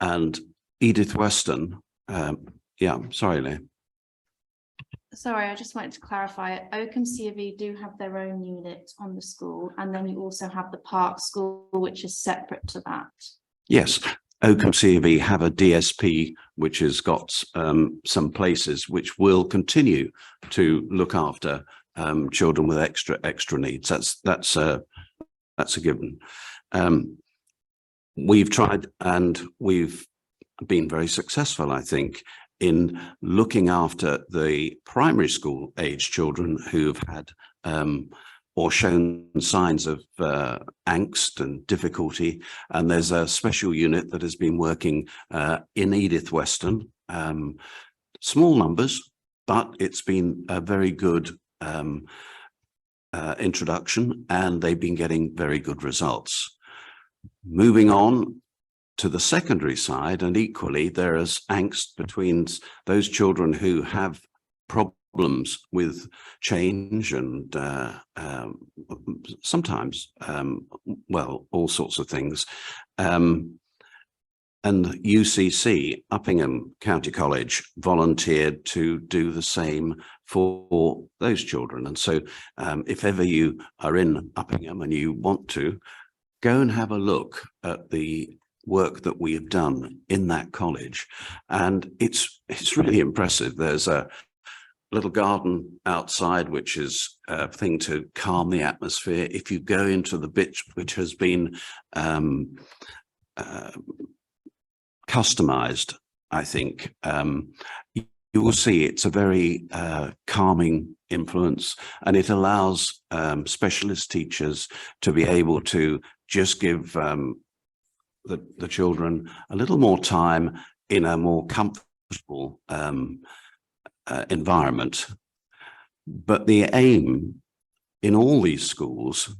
and Edith Weston. Yeah, sorry, Leigh. Sorry, I just wanted to clarify. Oakham C of E do have their own unit on the school, and then you also have the Park School, which is separate to that. Yes, Oakham C of E have a DSP, which has got some places which will continue to look after children with extra needs. That's a given. We've tried, and we've been very successful, I think, in looking after the primary school age children who've had or shown signs of angst and difficulty. And there's a special unit that has been working in Edith Weston, small numbers, but it's been a very good introduction, and they've been getting very good results. Moving on to the secondary side, and equally there is angst between those children who have problems with change and sometimes well, all sorts of things, and UCC, Uppingham County College, volunteered to do the same for those children. And so if ever you are in Uppingham and you want to, go and have a look at the work that we have done in that college, and it's really impressive. There's a little garden outside, which is a thing to calm the atmosphere. If you go into the bit which has been customized, I think you will see it's a very calming influence, and it allows specialist teachers to be able to just give the children a little more time in a more comfortable environment. But the aim in all these schools,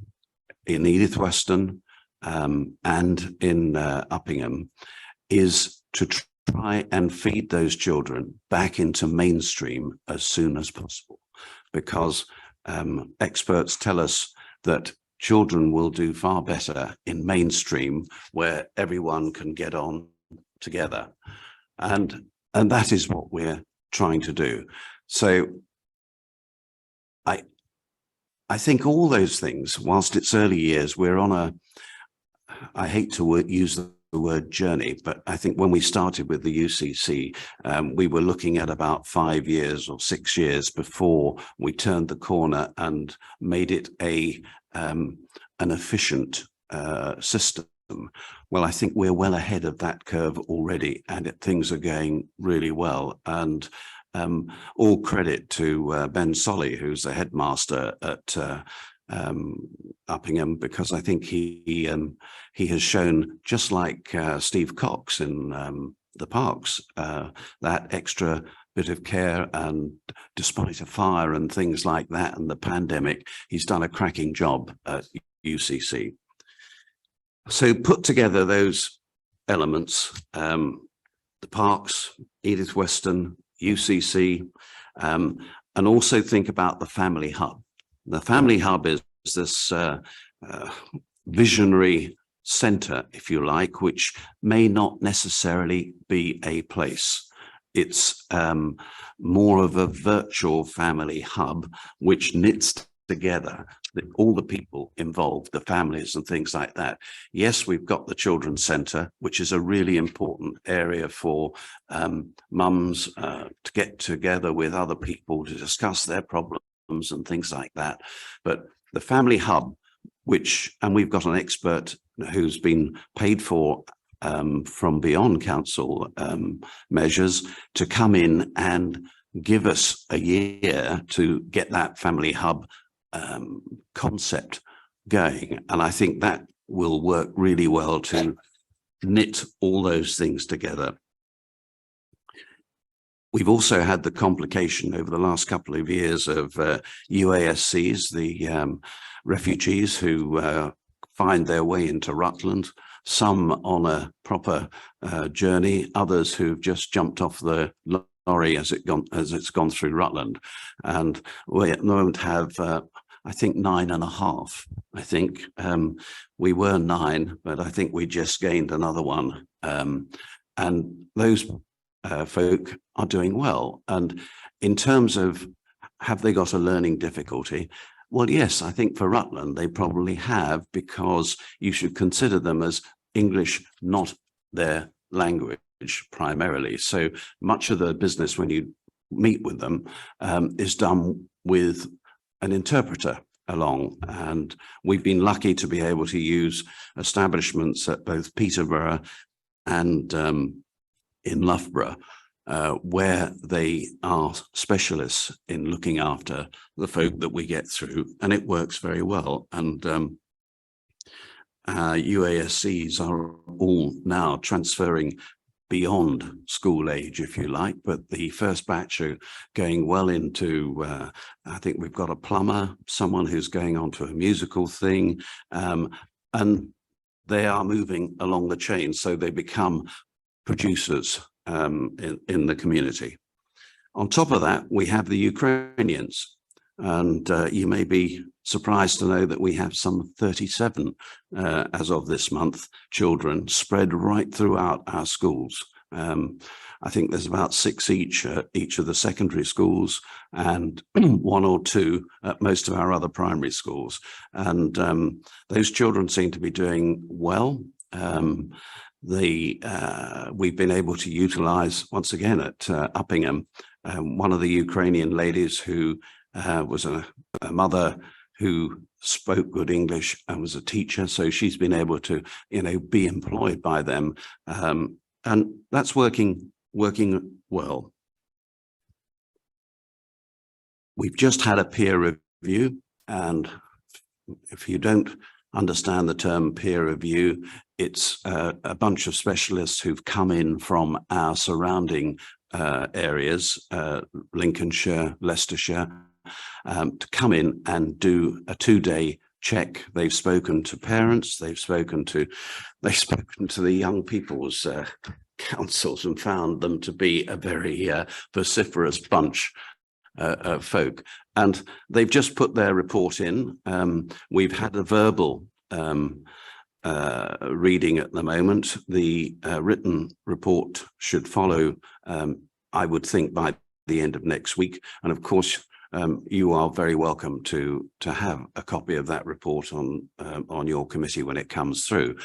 in Edith Weston and in Uppingham, is to try and feed those children back into mainstream as soon as possible, because experts tell us that children will do far better in mainstream, where everyone can get on together, and that is what we're trying to do. So I think all those things, whilst it's early years, we're on a, I hate to use the word journey, but I think when we started with the UCC, we were looking at about 5 years or 6 years before we turned the corner and made it an efficient system. Well, I think we're well ahead of that curve already, and things are going really well. And all credit to Ben Solly, who's the headmaster at Uppingham, because I think he has shown, just like Steve Cox in the Parks, that extra bit of care, and despite a fire and things like that and the pandemic, he's done a cracking job at UCC. So put together those elements, the Parks, Edith Weston, UCC, and also think about the family hub. The family hub is this visionary center, if you like, which may not necessarily be a place. It's more of a virtual family hub, which knits together all the people involved, the families and things like that. Yes, we've got the children's centre, which is a really important area for mums to get together with other people to discuss their problems and things like that. But the family hub, and we've got an expert who's been paid for from beyond council measures to come in and give us a year to get that family hub concept going. And I think that will work really well to knit all those things together. We've also had the complication over the last couple of years of UASCs, the refugees who find their way into Rutland, some on a proper journey, others who've just jumped off the lorry as it's gone through Rutland. And we at the moment have I think 9.5. I think we were 9, but I think we just gained another one. And those folk are doing well. And in terms of, have they got a learning difficulty? Well, yes, I think for Rutland, they probably have, because you should consider them as English, not their language primarily. So much of the business when you meet with them is done with an interpreter along. And we've been lucky to be able to use establishments at both Peterborough and in Loughborough, where they are specialists in looking after the folk that we get through, and it works very well. And UASCs are all now transferring beyond school age, if you like, but the first batch are going well into, I think we've got a plumber, someone who's going on to a musical thing, and they are moving along the chain, so they become producers in the community. On top of that, we have the Ukrainians, and you may be surprised to know that we have some 37 as of this month children spread right throughout our schools. I think there's about 6 each at each of the secondary schools, and 1 or 2 at most of our other primary schools. And those children seem to be doing well. We've been able to utilize, once again at Uppingham, one of the Ukrainian ladies who was a mother who spoke good English and was a teacher. So she's been able to, be employed by them. And that's working well. We've just had a peer review, and if you don't understand the term peer review, it's a bunch of specialists who've come in from our surrounding areas, Lincolnshire, Leicestershire, to come in and do a 2-day check. They've spoken to parents, they've spoken to the young people's councils, and found them to be a very vociferous bunch of folk. And they've just put their report in. We've had a verbal reading at the moment. The written report should follow, I would think, by the end of next week. And of course, you are very welcome to have a copy of that report on your committee when it comes through.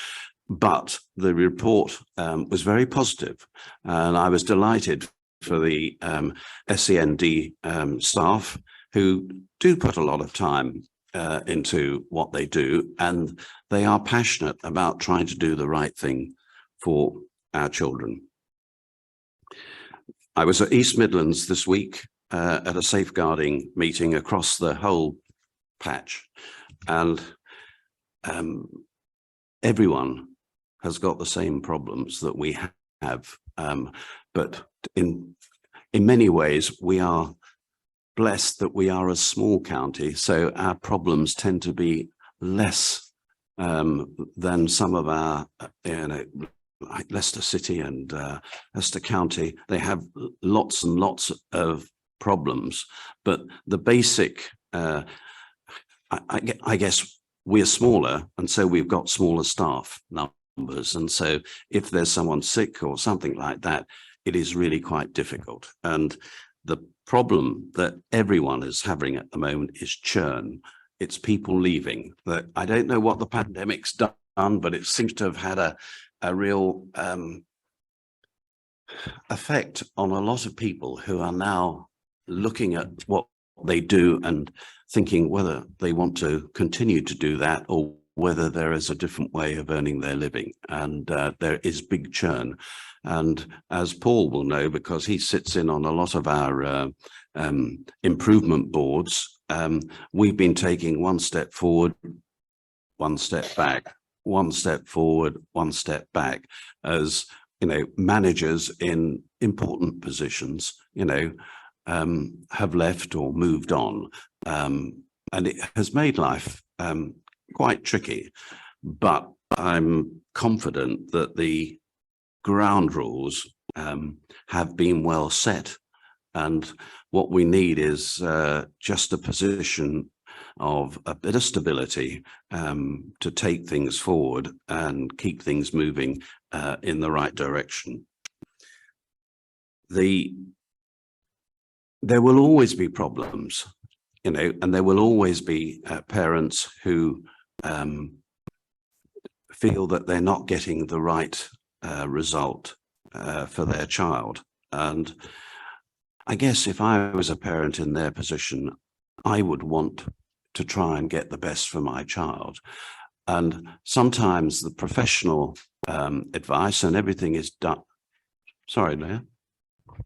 But the report was very positive, and I was delighted for the SEND staff, who do put a lot of time into what they do, and they are passionate about trying to do the right thing for our children. I was at East Midlands this week at a safeguarding meeting across the whole patch, and everyone has got the same problems that we have, but in many ways we are blessed that we are a small county, so our problems tend to be less than some of our, like Leicester City and Leicester County. They have lots and lots of problems, but the basic, I guess we're smaller, and so we've got smaller staff numbers, and so if there's someone sick or something like that, it is really quite difficult. And the problem that everyone is having at the moment is churn. It's people leaving. That I don't know what the pandemic's done, but it seems to have had a real effect on a lot of people who are now looking at what they do and thinking whether they want to continue to do that or whether there is a different way of earning their living. And there is big churn. And as Paul will know, because he sits in on a lot of our improvement boards, we've been taking 1 step forward, 1 step back, 1 step forward, 1 step back, as managers in important positions, have left or moved on. And it has made life quite tricky, but I'm confident that the ground rules have been well set, and what we need is just a position of a bit of stability to take things forward and keep things moving in the right direction. There will always be problems, you know, and there will always be parents who feel that they're not getting the right result for their child. And I guess if I was a parent in their position, I would want to try and get the best for my child. And sometimes the professional advice and everything is done. Sorry, Leah.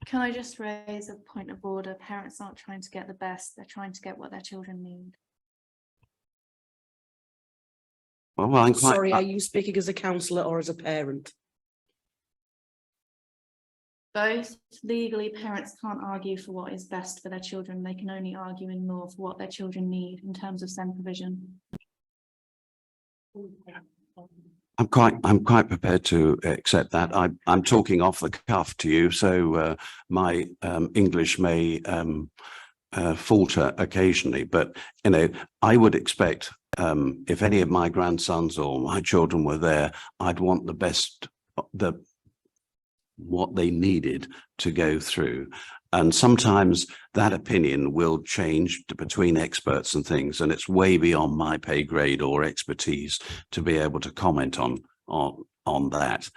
Can I just raise a point of order? Parents aren't trying to get the best, they're trying to get what their children need. Well, I'm quite, Sorry, are you speaking as a counsellor or as a parent? Both. Legally, parents can't argue for what is best for their children. They can only argue in law for what their children need in terms of SEND provision. I'm quite prepared to accept that. I'm talking off the cuff to you, so my English may falter occasionally, but you know, I would expect if any of my grandsons or my children were there, I'd want the best, what they needed to go through. And sometimes that opinion will change between experts and things, and it's way beyond my pay grade or expertise to be able to comment on that.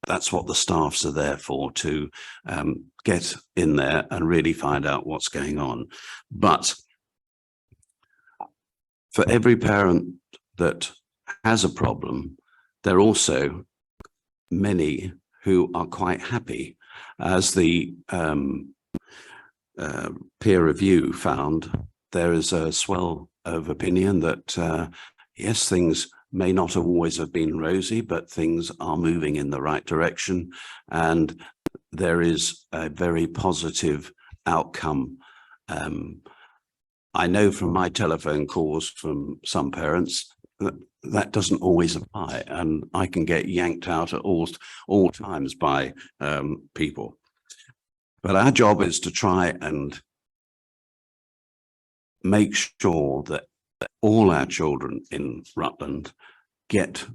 That's what the staffs are there for, to get in there and really find out what's going on. But for every parent that has a problem, there are also many who are quite happy. As the peer review found, there is a swell of opinion that yes, things may not have always have been rosy, but things are moving in the right direction, and there is a very positive outcome. I know from my telephone calls from some parents that doesn't always apply, and I can get yanked out at all times by people. But our job is to try and make sure that all our children in Rutland get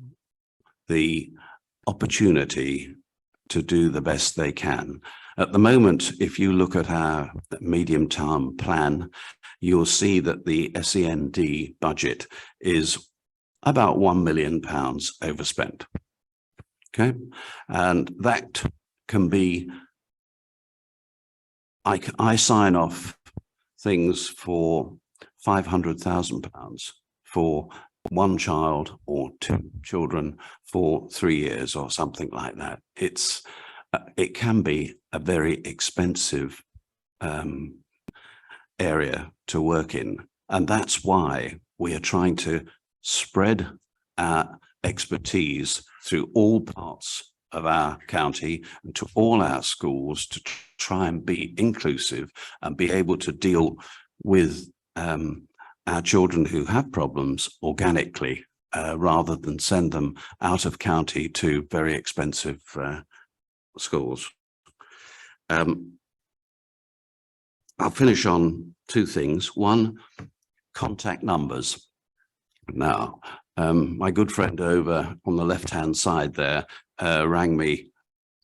the opportunity to do the best they can. At the moment, if you look at our medium-term plan, you'll see that the SEND budget is about £1 million overspent. Okay, and that can be, I sign off things for £500,000 for one child or two children for 3 years or something like that. It can be a very expensive area to work in, and that's why we are trying to spread our expertise through all parts of our county and to all our schools to try and be inclusive and be able to deal with our children who have problems organically, rather than send them out of county to very expensive schools. I'll finish on two things. One, contact numbers. Now, my good friend over on the left-hand side there rang me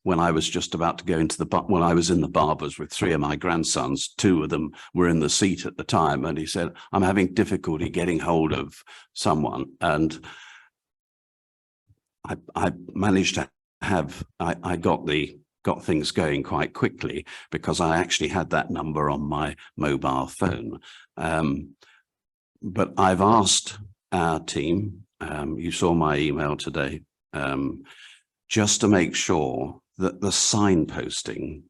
when I was just about to go into when I was in the barbers with three of my grandsons. Two of them were in the seat at the time, and he said, I'm having difficulty getting hold of someone. And I managed to have, I got things going quite quickly because I actually had that number on my mobile phone. But I've asked our team, you saw my email today, just to make sure that the signposting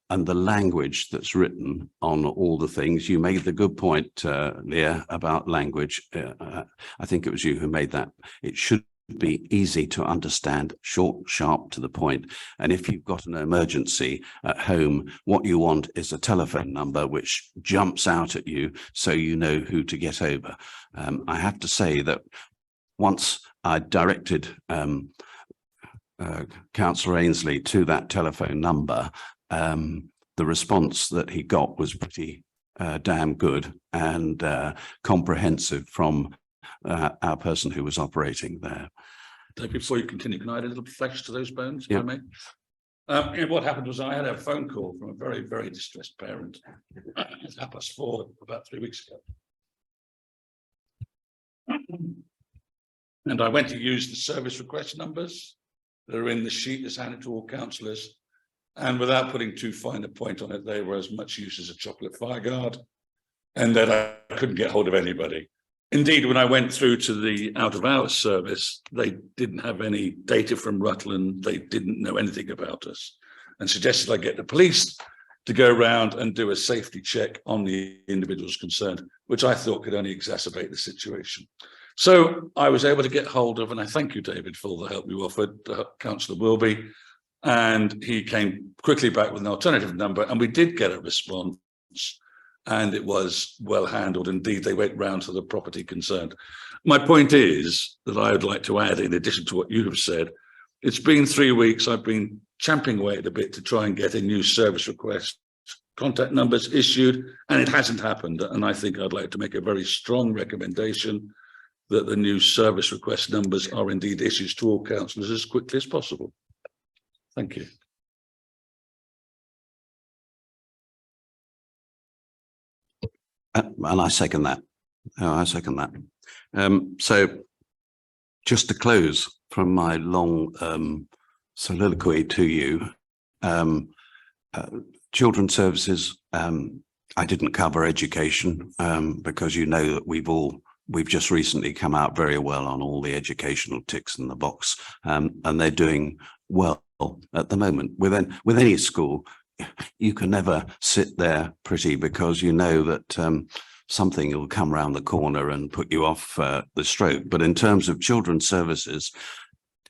and the language that's written on all the things, you made the good point, Leah, about language. I think it was you who made that. It should be easy to understand, short, sharp, to the point. And if you've got an emergency at home, what you want is a telephone number which jumps out at you so you know who to get over. I have to say that once I directed Councillor Ainsley to that telephone number, the response that he got was pretty damn good and comprehensive from our person who was operating there. Dave, before you continue, can I add a little flesh to those bones, if Yeah. I may? And what happened was I had a phone call from a very, very distressed parent at 4:30 about 3 weeks ago. And I went to use the service request numbers that are in the sheet that's handed to all councillors. And without putting too fine a point on it, they were as much use as a chocolate fireguard, and that I couldn't get hold of anybody. Indeed, when I went through to the out-of-hours service, they didn't have any data from Rutland. They didn't know anything about us, and suggested I get the police to go around and do a safety check on the individuals concerned, which I thought could only exacerbate the situation. So I was able to get hold of, and I thank you, David, for all the help you offered, Councillor Wilby, and he came quickly back with an alternative number, and we did get a response. And it was well handled. Indeed, they went round to the property concerned. My point is that I would like to add, in addition to what you have said, it's been 3 weeks. I've been champing away at a bit to try and get a new service request, contact numbers issued, and it hasn't happened. And I think I'd like to make a very strong recommendation that the new service request numbers are indeed issued to all councillors as quickly as possible. Thank you. And I second that. I second that. So just to close from my long soliloquy to you, children's services, I didn't cover education because you know that we've just recently come out very well on all the educational ticks in the box, and they're doing well at the moment. With any school, you can never sit there pretty because you know that something will come around the corner and put you off the stroke. But in terms of children's services,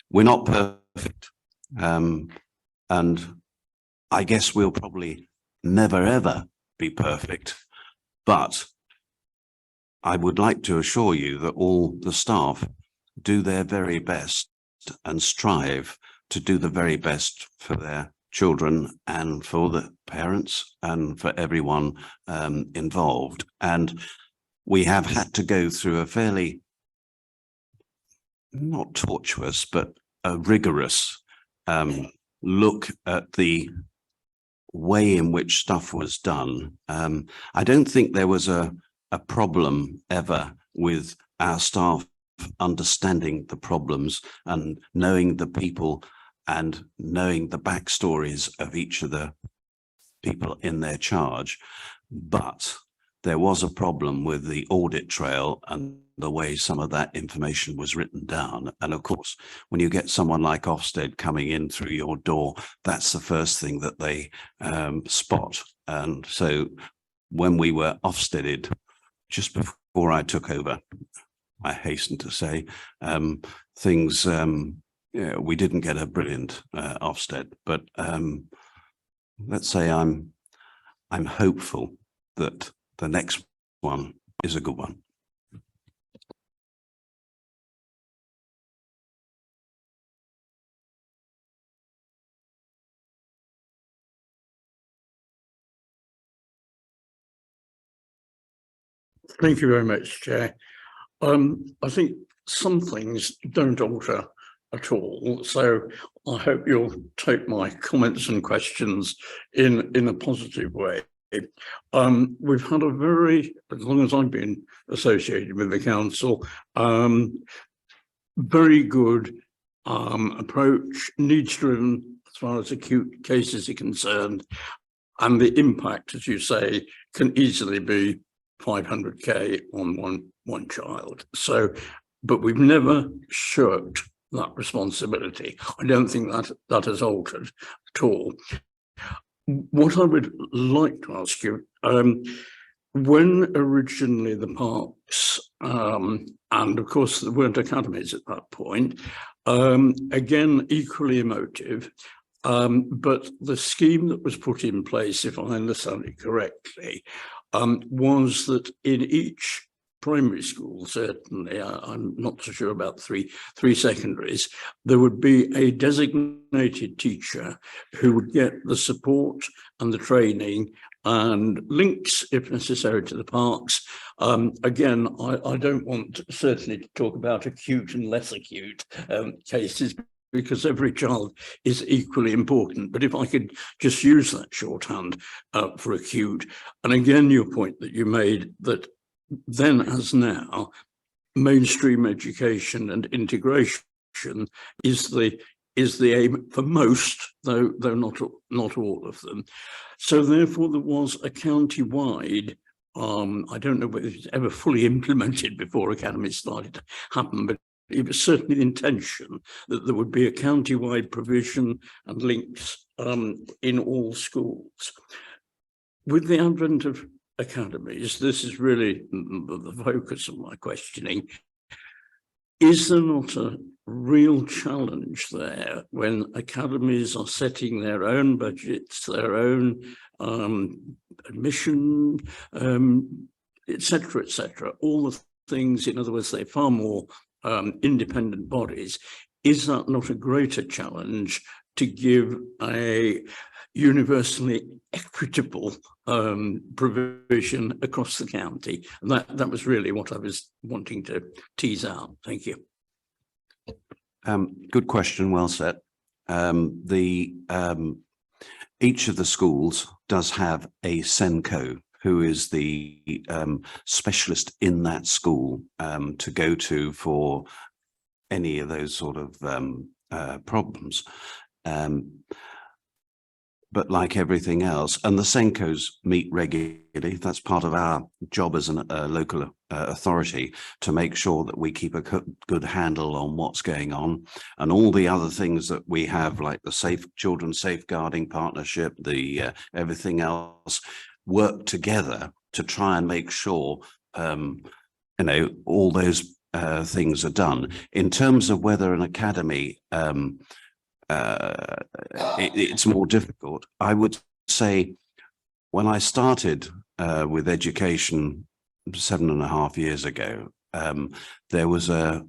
we're not perfect. And I guess we'll probably never, ever be perfect. But I would like to assure you that all the staff do their very best and strive to do the very best for their children and for the parents and for everyone involved. And we have had to go through a fairly, not tortuous, but a rigorous look at the way in which stuff was done. I don't think there was a problem ever with our staff understanding the problems and knowing the people and knowing the backstories of each of the people in their charge. But there was a problem with the audit trail and the way some of that information was written down. And of course, when you get someone like Ofsted coming in through your door, that's the first thing that they spot. And so when we were Ofsteded, just before I took over, I hasten to say, things, we didn't get a brilliant Ofsted, but let's say I'm hopeful that the next one is a good one. Thank you very much, Chair. I think some things don't alter at all, so I hope you'll take my comments and questions in a positive way. We've had a very, as long as I've been associated with the council, very good approach, needs driven as far as acute cases are concerned, and the impact, as you say, can easily be 500k on one child. So, but we've never shirked that responsibility. I don't think that has altered at all. What I would like to ask you, when originally the parks, and of course there weren't academies at that point, again, equally emotive, but the scheme that was put in place, if I understand it correctly, was that in each primary school, certainly, I'm not so sure about three secondaries, there would be a designated teacher who would get the support and the training and links, if necessary, to the parks. Again, I don't want certainly to talk about acute and less acute cases, because every child is equally important. But if I could just use that shorthand for acute, and again, your point that you made, that then as now, mainstream education and integration is the aim for most, though not all of them. So therefore, there was a county-wide, I don't know whether it's ever fully implemented before academies started to happen, but it was certainly the intention that there would be a county-wide provision and links in all schools. With the advent of academies, this is really the focus of my questioning. Is there not a real challenge there when academies are setting their own budgets, their own admission, etc., etc., all the things, in other words, they're far more independent bodies? Is that not a greater challenge to give a universally equitable provision across the county? And that was really what I was wanting to tease out. Thank you. Good question, well set. Each of the schools does have a SENCO, who is the specialist in that school to go to for any of those sort of problems. But like everything else, and the SENCOs meet regularly, that's part of our job as a local authority, to make sure that we keep a good handle on what's going on, and all the other things that we have, like the Children's Safeguarding Partnership, the everything else, work together to try and make sure, all those things are done. In terms of whether an academy, it's more difficult. I would say when I started with education 7.5 years ago, there was a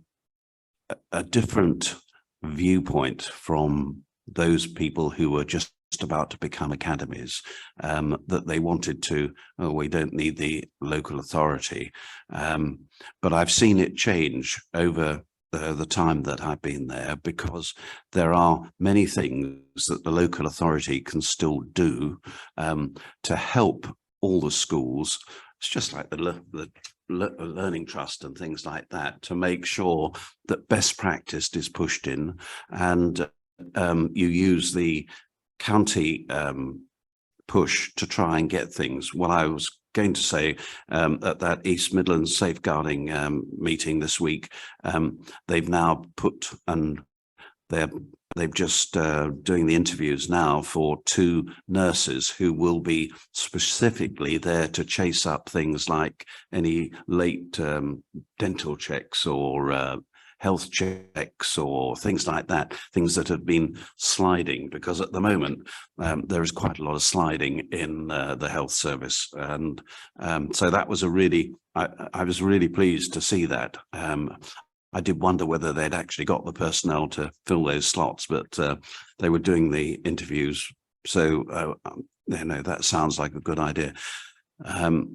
different viewpoint from those people who were just about to become academies, that they wanted to, we don't need the local authority. But I've seen it change over the time that I've been there, because there are many things that the local authority can still do to help all the schools. It's just like the Learning Trust and things like that, to make sure that best practice is pushed in, and you use the county push to try and get things. What I was going to say, at that East Midlands safeguarding meeting this week, they've now put, and they've just doing the interviews now for 2 nurses who will be specifically there to chase up things like any late dental checks or health checks or things like that, things that have been sliding, because at the moment there is quite a lot of sliding in the health service. And so that was I was really pleased to see that. I did wonder whether they'd actually got the personnel to fill those slots, but they were doing the interviews. So, that sounds like a good idea.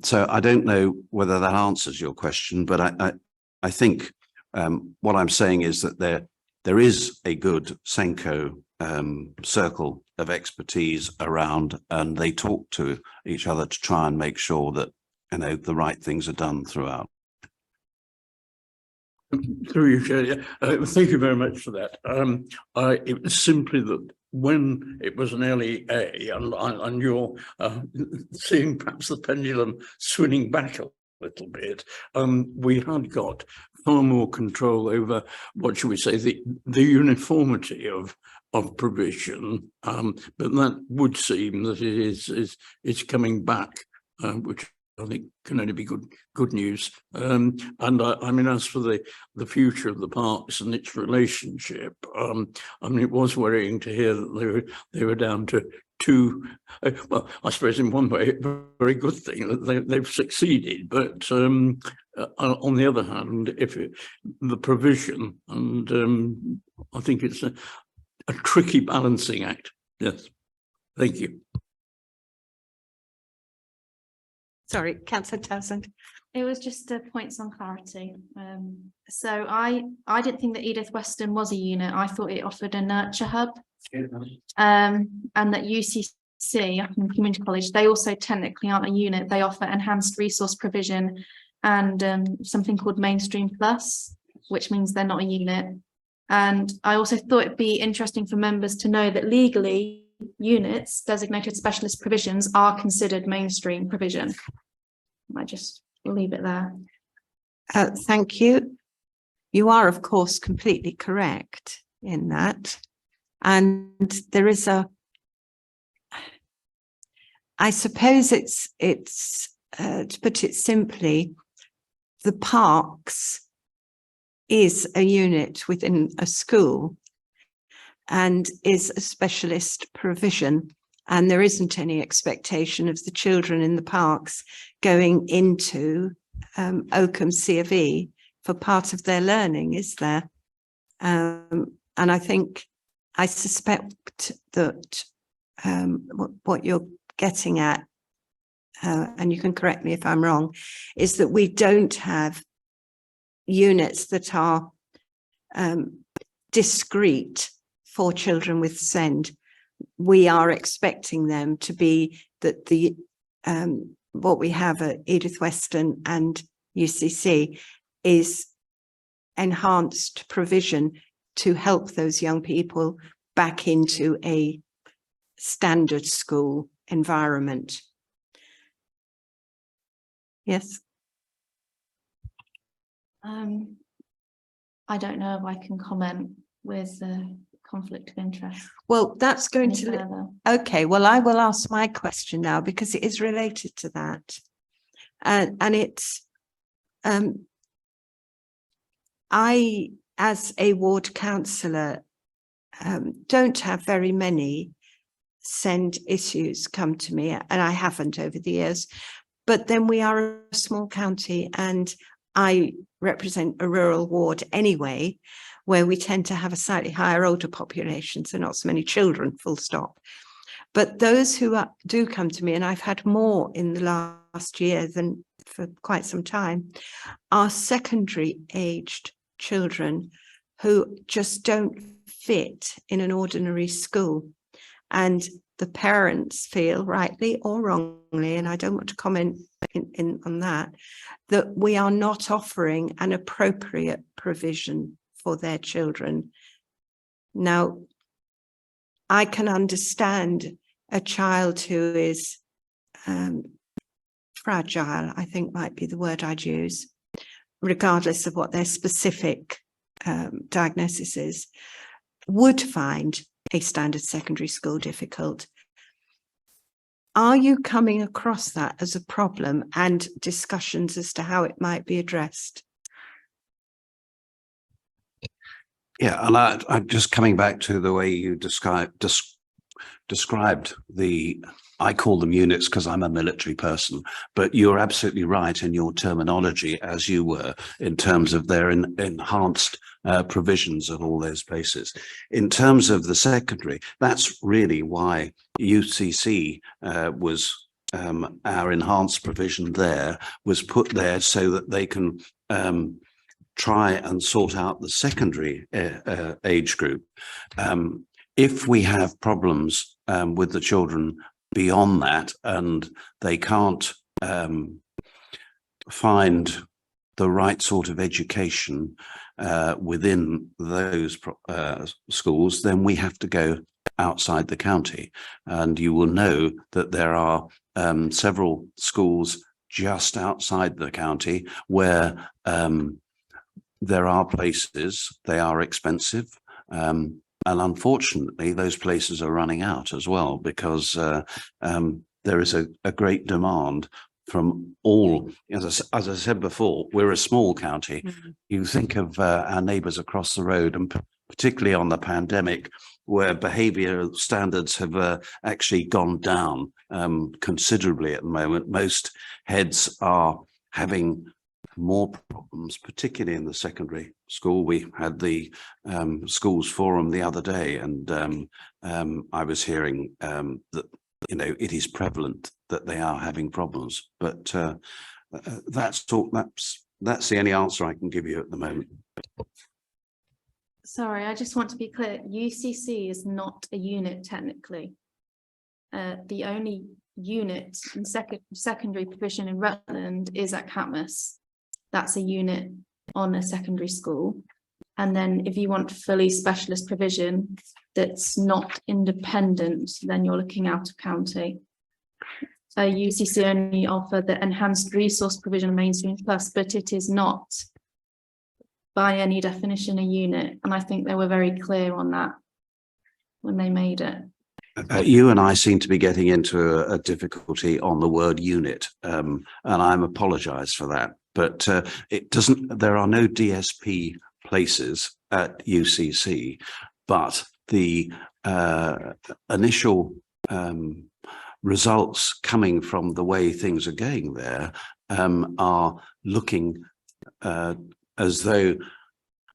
So I don't know whether that answers your question, but I think what I'm saying is that there is a good SENCO circle of expertise around, and they talk to each other to try and make sure that the right things are done throughout. Through you, Chair. Thank you very much for that. It was simply that when it was an early A, and you're seeing perhaps the pendulum swinging back a little bit, we had got far more control over, what should we say, the uniformity of provision, but that would seem that it is coming back, which I think can only be good news. And I mean, as for the future of the parks and its relationship, I mean, it was worrying to hear that they were down to 2. Well, I suppose in one way, a very good thing that they've succeeded. But On the other hand, the provision, and I think it's a tricky balancing act. Yes, thank you. Sorry, Councillor Townsend. It was just points on clarity. So I didn't think that Edith Weston was a unit. I thought it offered a nurture hub. And that UCC, Community College, they also technically aren't a unit. They offer enhanced resource provision and something called Mainstream Plus, which means they're not a unit. And I also thought it'd be interesting for members to know that legally units, designated specialist provisions, are considered mainstream provision. I just leave it there. Thank you. You are, of course, completely correct in that. And there is I suppose it's to put it simply, the parks is a unit within a school and is a specialist provision. And there isn't any expectation of the children in the parks going into Oakham C of E for part of their learning, is there? And I suspect that what you're getting at, and you can correct me if I'm wrong, is that we don't have units that are discrete for children with SEND. We are expecting them to be that the what we have at Edith Weston and UCC is enhanced provision to help those young people back into a standard school environment. Yes. I don't know if I can comment with conflict of interest. Well, that's going any to, further. okay, well, I will ask my question now because it is related to that. And it's, I, as a ward councillor, don't have very many SEND issues come to me, and I haven't over the years. But then we are a small county and I represent a rural ward anyway, where we tend to have a slightly higher older population, so not so many children, full stop. But those who do come to me, and I've had more in the last year than for quite some time, are secondary aged children who just don't fit in an ordinary school. And the parents feel, rightly or wrongly, and I don't want to comment on that, that we are not offering an appropriate provision for their children. Now, I can understand a child who is fragile, I think might be the word I'd use, regardless of what their specific diagnosis is, would find a standard secondary school difficult. Are you coming across that as a problem and discussions as to how it might be addressed? Yeah, and I'm just coming back to the way you described the, I call them units because I'm a military person, but you're absolutely right in your terminology, as you were, in terms of their enhanced provisions at all those places. In terms of the secondary, that's really why UCC was our enhanced provision there was put there so that they can try and sort out the secondary age group. If we have problems with the children beyond that and they can't find the right sort of education within those schools, then we have to go outside the county. And you will know that there are several schools just outside the county where there are places, they are expensive, and unfortunately those places are running out as well, because there is a great demand from all, as I said before, we're a small county. Mm-hmm. You think of our neighbours across the road, and particularly on the pandemic, where behavioural standards have actually gone down considerably at the moment. Most heads are having more problems, particularly in the secondary school. We had the schools forum the other day, and I was hearing that, you know, it is prevalent that they are having problems, but that's the only answer I can give you at the moment. Sorry, I just want to be clear. UCC is not a unit technically. The only unit in secondary provision in Rutland is at Catmus. That's a unit on a secondary school. And then if you want fully specialist provision that's not independent, then you're looking out of county. UCC only offer the enhanced resource provision mainstream plus, but it is not by any definition a unit. And I think they were very clear on that when they made it. You and I seem to be getting into a difficulty on the word unit, and I'm apologise for that. But it doesn't. There are no DSP places at UCC, but the initial results coming from the way things are going there are looking as though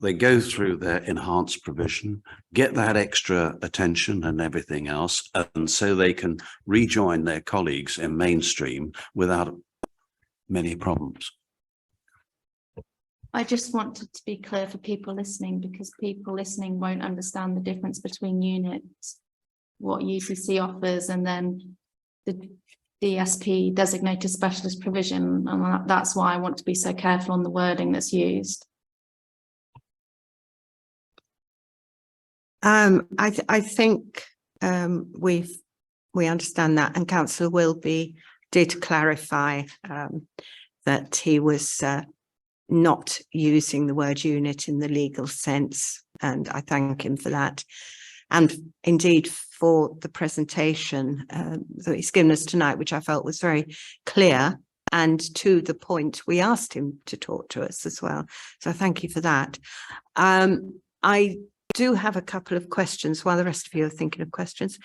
they go through their enhanced provision, get that extra attention and everything else, and so they can rejoin their colleagues in mainstream without many problems. I just wanted to be clear for people listening, because people listening won't understand the difference between units, what UCC offers, and then the DSP, designated specialist provision. And that's why I want to be so careful on the wording that's used. I think we understand that, and Councillor Wilby did clarify that he was not using the word unit in the legal sense, and I thank him for that. And indeed for the presentation that he's given us tonight, which I felt was very clear and to the point. We asked him to talk to us as well, so thank you for that. I do have a couple of questions while the rest of you are thinking of questions.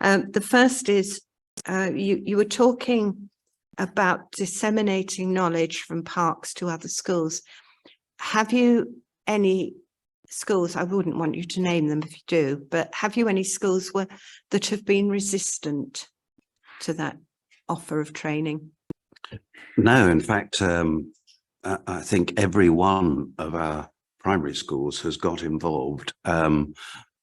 The first is, you were talking about disseminating knowledge from parks to other schools. Have you any schools, I wouldn't want you to name them if you do, but have you any schools that have been resistant to that offer of training? No, in fact, I think every one of our primary schools has got involved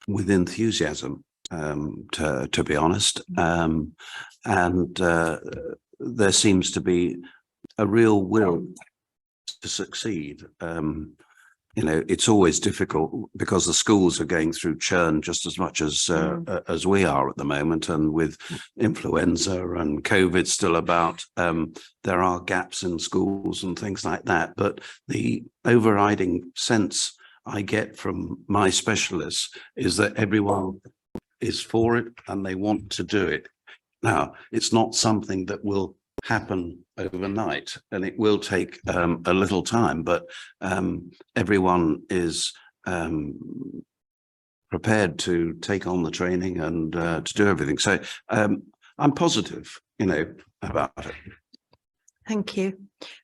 with enthusiasm, to be honest, and there seems to be a real will to succeed. You know, it's always difficult because the schools are going through churn just as much as we are at the moment, and with influenza and COVID still about, there are gaps in schools and things like that. But the overriding sense I get from my specialists is that everyone is for it and they want to do it. Now, it's not something that will happen overnight, and it will take a little time, but everyone is prepared to take on the training and to do everything. So I'm positive, you know, about it. Thank you.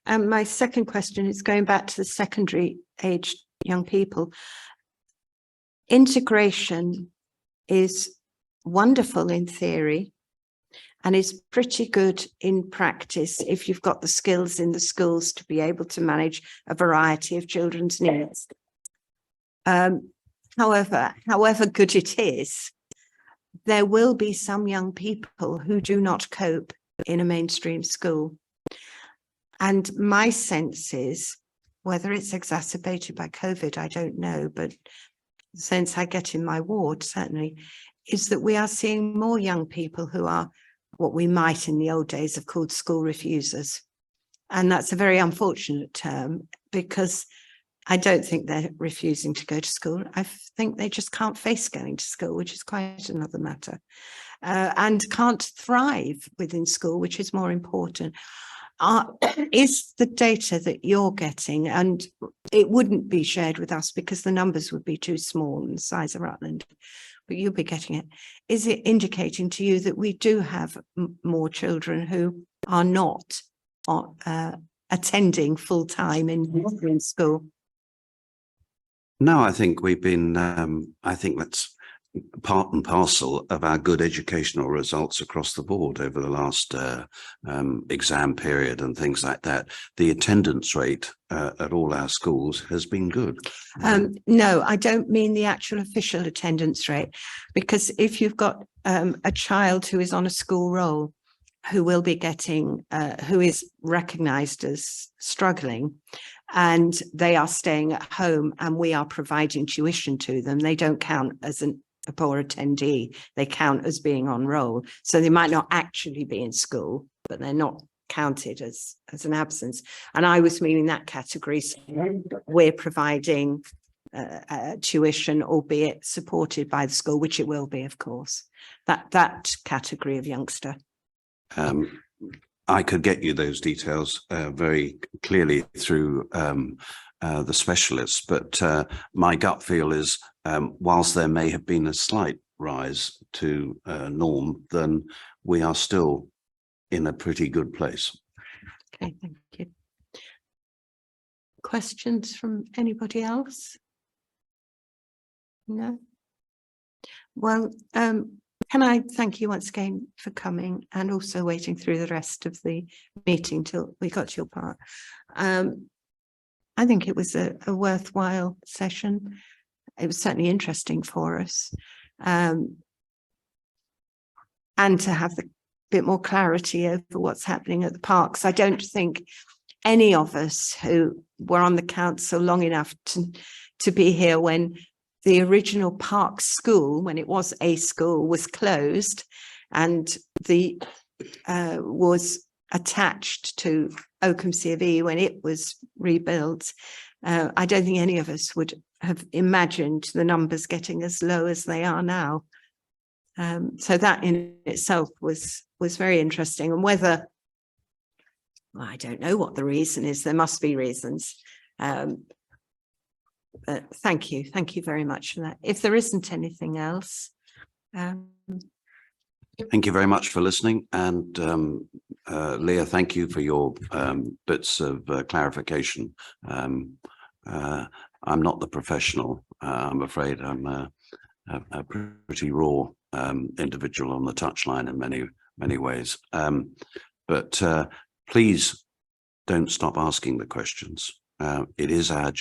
My second question is going back to the secondary aged young people. Integration is wonderful in theory and is pretty good in practice if you've got the skills in the schools to be able to manage a variety of children's needs. However good it is, there will be some young people who do not cope in a mainstream school. And my sense is, whether it's exacerbated by COVID, I don't know, but the sense I get in my ward certainly is that we are seeing more young people who are what we might in the old days have called school refusers. And that's a very unfortunate term, because I don't think they're refusing to go to school. I think they just can't face going to school, which is quite another matter, and can't thrive within school, which is more important. Is the data that you're getting, and it wouldn't be shared with us because the numbers would be too small in the size of Rutland, but you'll be getting it. Is it indicating to you that we do have more children who are not attending full time in school. No, I think we've been, I think that's part and parcel of our good educational results across the board over the last exam period and things like that. The attendance rate at all our schools has been good. No, I don't mean the actual official attendance rate, because if you've got a child who is on a school roll, who will be getting, who is recognised as struggling, and they are staying at home and we are providing tuition to them, they don't count as a poor attendee, they count as being on roll. So they might not actually be in school, but they're not counted as an absence. And I was meaning that category. So we're providing tuition, albeit supported by the school, which it will be, of course, that category of youngster. I could get you those details very clearly through the specialists, but my gut feel is whilst there may have been a slight rise to norm, then we are still in a pretty good place. Okay, thank you. Questions from anybody else? No? Well, can I thank you once again for coming and also waiting through the rest of the meeting till we got to your part. I think it was a worthwhile session. It was certainly interesting for us. And to have a bit more clarity over what's happening at the parks. I don't think any of us who were on the council long enough to be here when the original park school, when it was a school, was closed and the was attached to Oakham C of E when it was rebuilt. I don't think any of us would have imagined the numbers getting as low as they are now. So that in itself was very interesting. And whether, well, I don't know what the reason is, there must be reasons. But thank you very much for that. If there isn't anything else. Thank you very much for listening. And Leah, thank you for your bits of clarification. I'm not the professional. I'm afraid I'm a pretty raw individual on the touchline in many ways. But please don't stop asking the questions. It is our